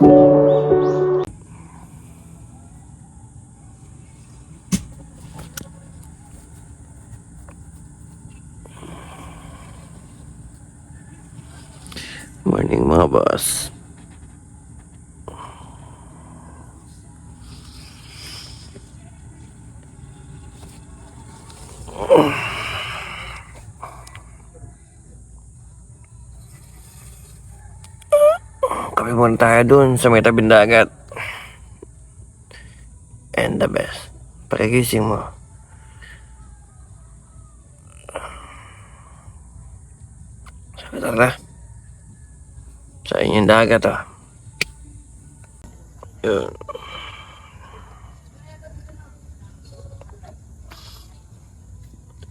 Morning mga boss. Kape muna tayo dun sa may tabing dagat. And the best, pakigising mo. Sabi tara, sa inyong dagat Yun.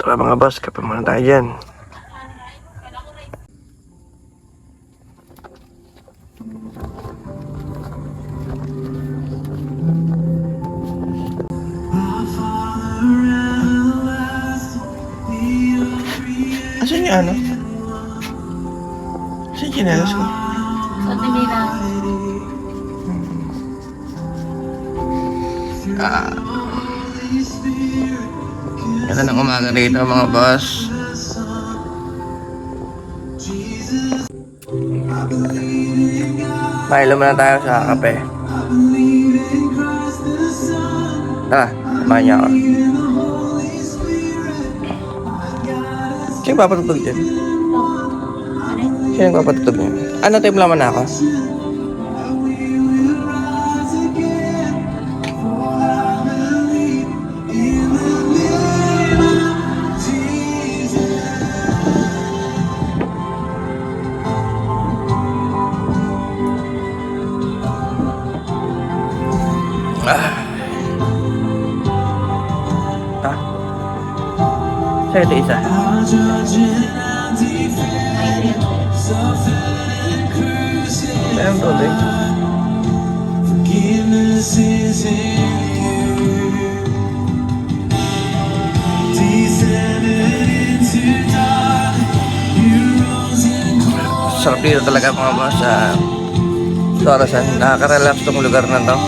Tara mga boss, kape muna tayo dyan. Asan yung ano? Asan yung chinelas ko? Sa tinila. Ganda ng umaga rito mga boss. Mahilo muna tayo sa kape. Tara, samahan niya ako. Sino papatutog dyan? Sino papatutog niya? Ano time laman na ako? Sa'yo ito isa. Meron to din. Sarap dito talaga mga boss sa Sorasan. Nakaka-relax tong lugar na to.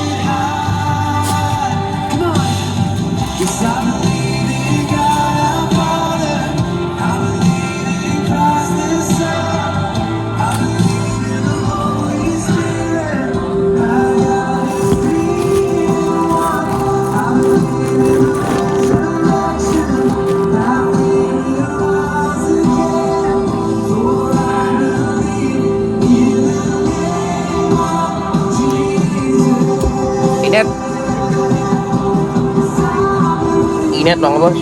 Init. Init mga boss.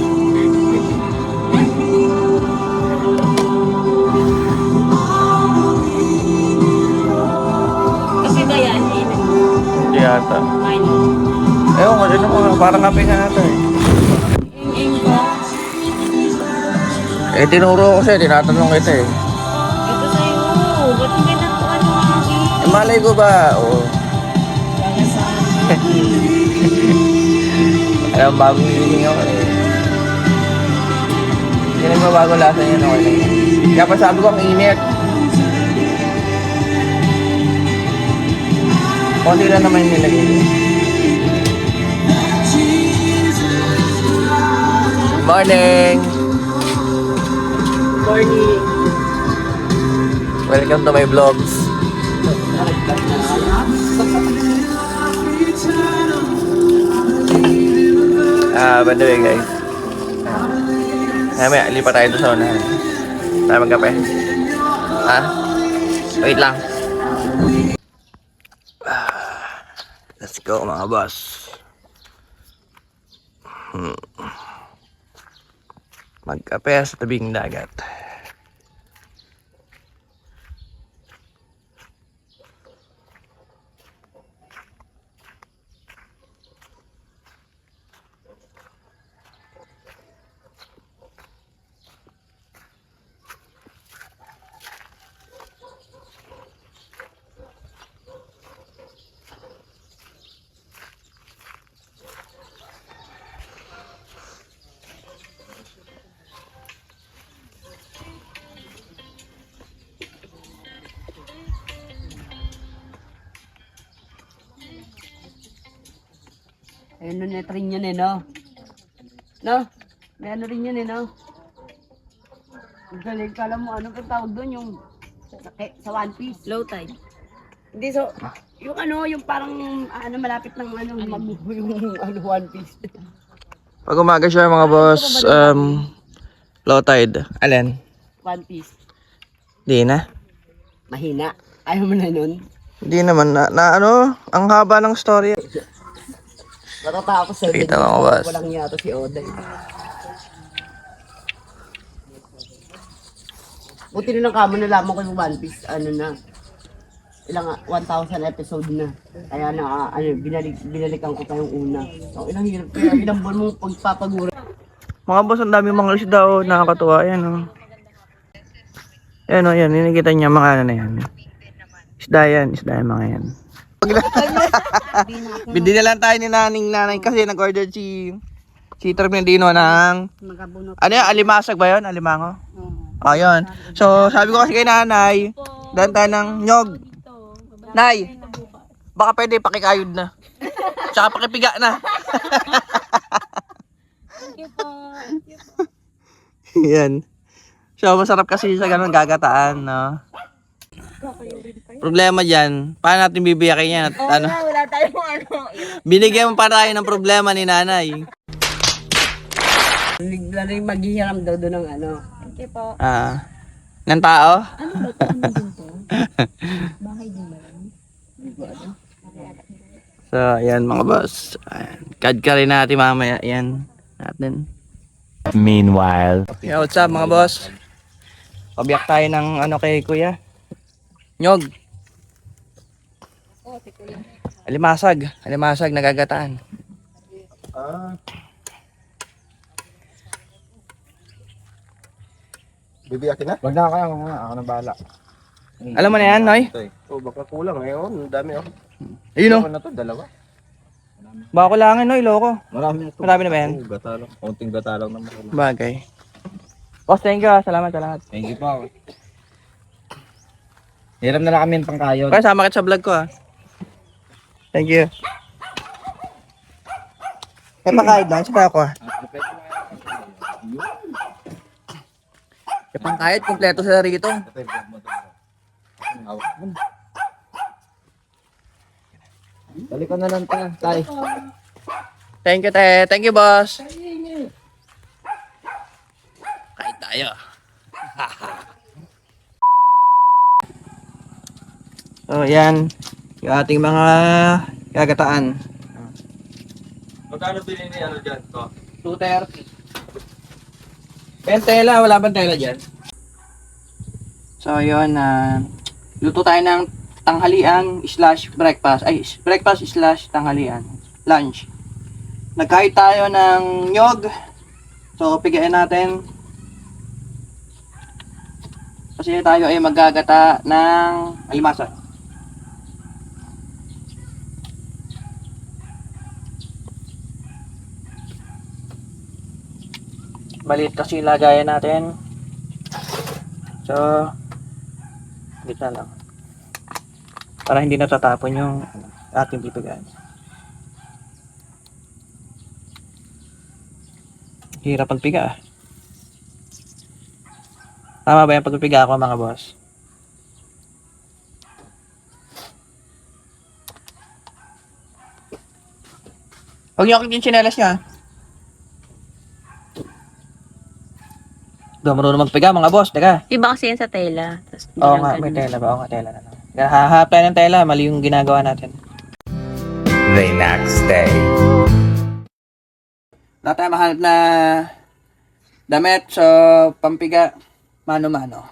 Kasi ba yan? Init. Hindi yata. Minor. Ewan ko, dito ko parang kape nga ata eh. Ing ko. Eh, tinuro ko siya, tinatanong kita eh. Ito sa'yo. Ba't hindi na ito ano Eh, malay ko ba? Oo. Alam, bagong hiling ako eh. Hindi nagbabago lasa niya na okay. Kaya pa sabi ko ang init. Konti lang naman yung nilagay. Good morning! Morning. Welcome to my vlogs. By the way guys, mamaya lipat tayo doon sa unahan. Tayo magkape. Wait lang. Let's go mga boss. Magkape sa tabing dagat. Ayun na net rin yun eh, no? No? May ano rin yun eh, no? Ang galing, kala mo, ano pa tawag doon yung sa One Piece? Low tide. Hindi, so, yung ano, yung parang, ano, malapit ng ano, magbubo yung ano, One Piece. Pag umaga siya mga boss, low tide. Alin? One Piece. Di na. Mahina. Ayaw mo na nun? Hindi naman na ano, ang haba ng story. Natatapos sa Kita mo, boss. Walang yata si Oday. Buti na lang kamo nalaman ko yung One Piece, ano na, ilang 1,000 episode na. Kaya na, ano, binalikan ko pa yung una. So, ilang hirap kaya, ilang buwan mong pagpapagura. Mga boss, ang dami mga isda oh, nakakatuwa yan oh. Yan oh, yan, nakikita niya mga ano na yan. Isda yan mga yan. Bindi na lang tayo ni nanay kasi nag-order si Terminadino ng Magabunot. ano yan, alimasag ba yun? Alimango? Ayun. So, sabi ko kasi kay nanay, daan tayo ng nyog. Nay, baka pwede pakikayod na. Tsaka pakipiga na. Thank you po. Yan. So, masarap kasi sa ganun gagataan, no? Problema dyan, paano natin bibiyakin yan? At, ano? Wala tayong ano. Binigyan mo pa tayo ng problema ni nanay. Lalo yung maghihiram daw doon ng ano. Thank you po. Ng tao? Ano ba ito? Ano din to? Bahay din ba yan? So, ayan mga boss. Ayan. Kad ka rin natin mamaya. Ayan. Natin. Meanwhile. Yeah, what's up mga boss? Pabiyak tayo ng ano kay kuya. Nyog. Alimasag. Alimasag nagagataan. Bibiyakin na? Wag na kaya ako na bahala. Alam mo na yan, Noy? Oh, baka kulang ngayon. Ang dami oh. Ayun oh. Ano na to? Dalawa. Baka kulangin, Noy. Loko. Marami na to. Marami na ba yan? Oh, gata lang. Konting gata lang naman. Bagay. Boss, thank you ah. Salamat. Thank you po. Hiram na lang kami ng pangkayod. Kaya sama kita sa vlog ko ah. Thank you. May pangkayod lang. Saka ako ah. May pangkayod. Kompleto sila rito. Balik ko na lang ta. Tay. Thank you, te. Thank you, boss. Kain tayo. So, yan. Yung ating mga gagataan. Magkano bilhin ni ano dyan? To? 230. Ben, tela. Wala bang tela dyan? So, yun. Luto tayo ng tanghalian slash breakfast. Ay, breakfast slash tanghalian. Lunch. Nagkahit tayo ng nyog. So, pigain natin. Kasi tayo ay maggagata ng alimasag. Maliit kasi lagayan natin. So, gitna lang. Para hindi natatapon yung ating pipigaan. Hirap pagpiga ah. Tama ba yung pagpipiga ko mga boss? Huwag niyo akong yung tsinelas niya. Doon marunong magpiga mga boss, teka. Iba kasi yan sa tela. Oo nga, may tela ba? Oo nga, tela na lang. Hahap tayo ng tela, mali yung ginagawa natin. The next day. Wala tayo mahanap na damit, so pampiga, mano-mano.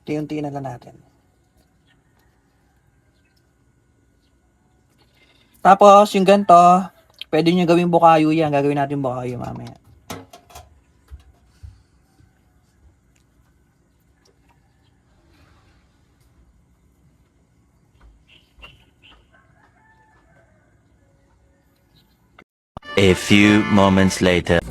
Unti-unti na lang natin. Tapos, yung ganito, pwede nyo gawing bukayo yan. Gagawin natin bukayo mamaya. A few moments later.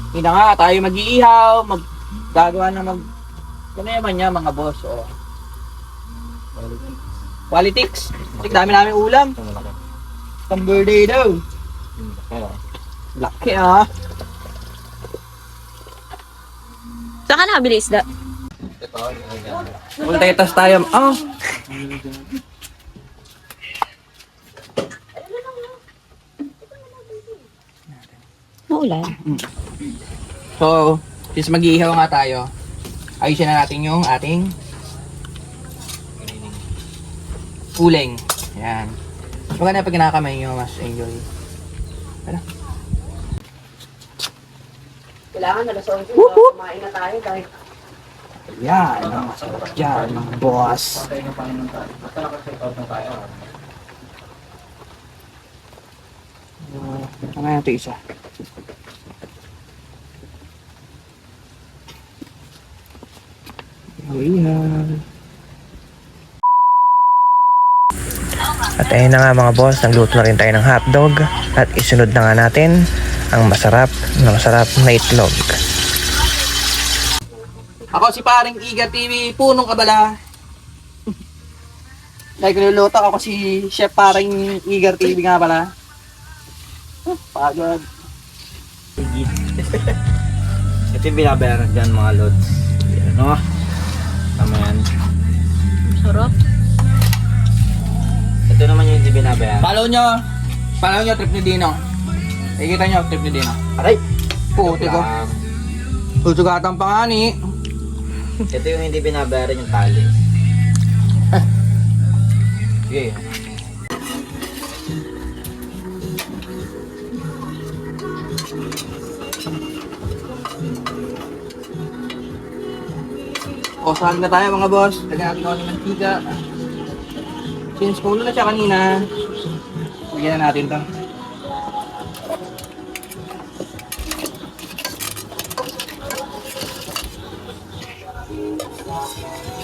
Hindi na nga, tayo mag-iihaw, gagawa na Ano naman niya mga boss, oh. Politics. Dami namin ulam. Pang birthday daw. Laki ah. Saan ka nakabili isda? Multitas tayo. Oh. Maulan. So, since mag-iihaw nga tayo, ayusin na natin yung ating uling. Yan. Mas maganda pag kinakamay nyo, mas enjoy. Ano? Kailangan alas 11 kumain na tayo dahil Yan. Ang masarap dyan, mga boss. Ano yan ito isa? Ayan. At ayun na nga mga boss, nagluto na rin tayo ng hotdog at isunod na nga natin ang masarap na itlog. Ako si paring Iga TV, punong kabala. Dahil niluluto ako si Chef paring Iga TV nga pala. Pagod. Ito yung binabayaran dyan mga lods. Ano? Tama yan. Sarap. Ito naman yung hindi binabayaran. Follow nyo trip ni Dino. Ikita nyo trip ni Dino. Aray! Puti ko. Susugatan pa nga ni. Ito yung hindi binabayaran yung tali. Sige. O, sahag na tayo mga boss. Lagyan natin ako ng mantika. Since kulo na siya kanina, bigyan na natin to.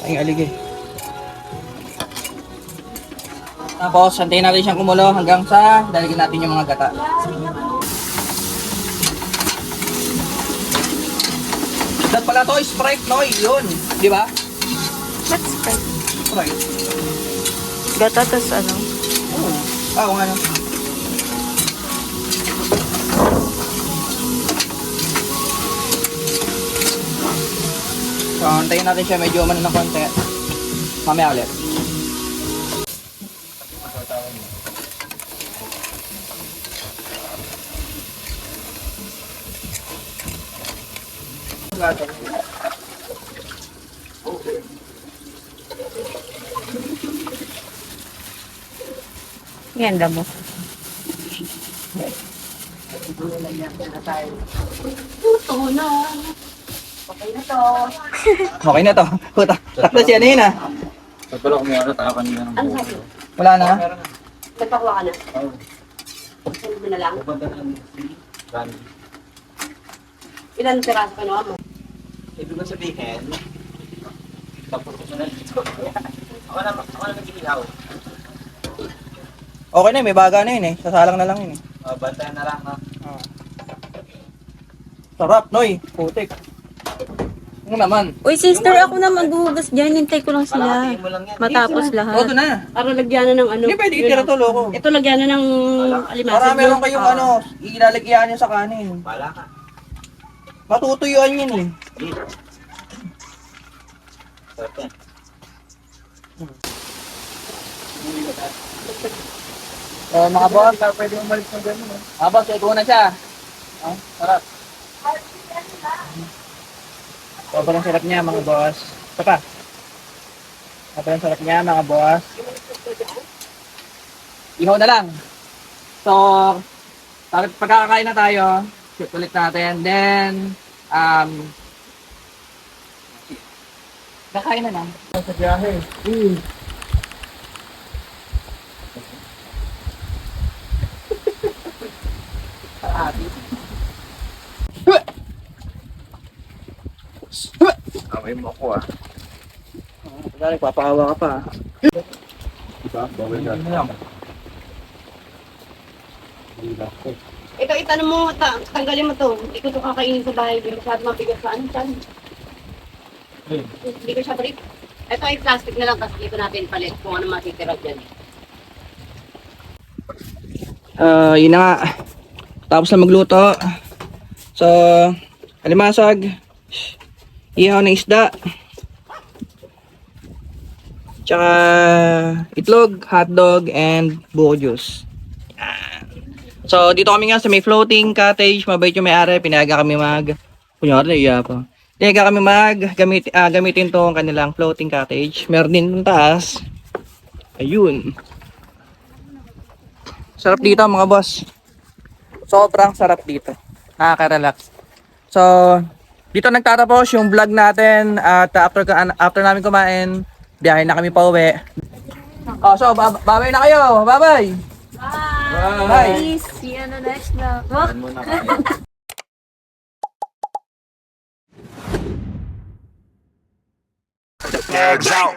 Ay, aligay. Tapos, antayin natin siyang kumulo hanggang sa dalagyan natin yung mga gata. Dat pala to, Sprite Noy, yun. Di ba? Let's try. Sprite. Gata, tas ano? Oo nga no. So, antayin natin siya medyo umano ng konti. Mamaya ulit. Ganda mo. Okay na to. Puta. Tapos yan yun ah. Pag pala kumuha tayo kanina ng ano buko. sabi? Wala na. Nagpakuha ka na? Oo. Send mo na lang. Pupunta na ng Randy. Ilan piraso ka naman mo? Ibig ko sabihin, tapos ko na dito. Ako na nag-iihaw. Okay na, may baga na yun eh. Sasalang na lang yun eh. Bantayan na lang ha. Sarap, Noy. Putik. Ano naman? Uy, sister, ako na maghuhugas dyan. Hintay ko lang sila. Palahatiin mo lang yan. Matapos Todo lahat. na. Para lagyan na ng ano. Hindi pwede itira to, loko. Ito lagyan na ng alimasag. Marami lang kayong ano, ilalagyan nyo sa kanin. Pala ka. Matutuyuan yun eh. Sarap yan. Mga boss, pwede umalis ng gano'n. Mga boss, ikaw na siya. Sarap. Sobrang sarap niya mga boss. Ito pa. Sobrang sarap niya mga boss. Ihaw na lang. So, pagkakakain na tayo, shoot ulit natin. Then, kakain na lang. Sa biyahe. Amay mo ako ah. Dali, papahawa ka pa. Diba? Bawal ka. Ito, itanong mo, tanggalin mo to. Hindi ko to kakainin sa bahay. Hindi masyado mabigat sa ano. Hindi ko siya brief. Ito ay plastic na lang kasi dito natin palit kung ano matitira dyan. Yun na nga. Tapos na magluto. So, alimasag. Ihaw ng isda. Tsaka itlog, hotdog, and buko juice. Yan. So, dito kami nga sa may floating cottage. Mabait yung may-ari. Pinayaga kami kunyari, iya pa. Pinayaga kami gamitin tong kanilang floating cottage. Meron din yung taas. Ayun. Sarap dito mga boss. Sobrang sarap dito. Nakaka-relax. So, dito nagtatapos yung vlog natin at after namin kumain, biyahe na kami pauwi. Oh, so babay na kayo. Bye-bye. Bye. Please, see you on the next vlog. Eggs out.